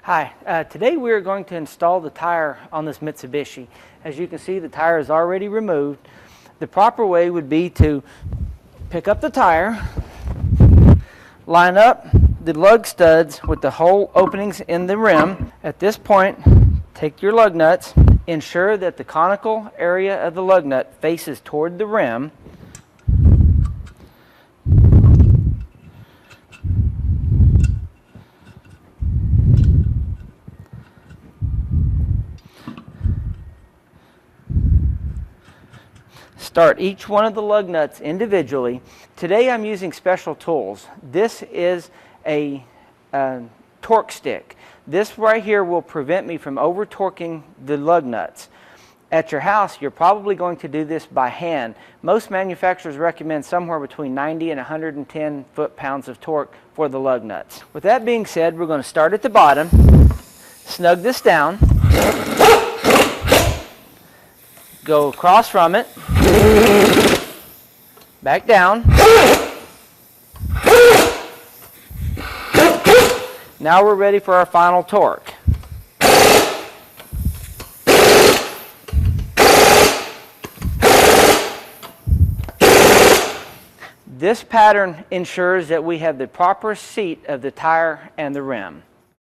Hi, today we are going to install the tire on this Mitsubishi. As you can see, the tire is already removed. The proper way would be to pick up the tire, line up the lug studs with the hole openings in the rim. At this point, take your lug nuts, ensure that the conical area of the lug nut faces toward the rim. Start each one of the lug nuts individually. Today I'm using special tools. This is a torque stick. This right here will prevent me from over torquing the lug nuts. At your house, you're probably going to do this by hand. Most manufacturers recommend somewhere between 90 and 110 foot-pounds of torque for the lug nuts. With that being said, we're going to start at the bottom, snug this down, go across from it, back down. Now we're ready for our final torque. This pattern ensures that we have the proper seat of the tire and the rim.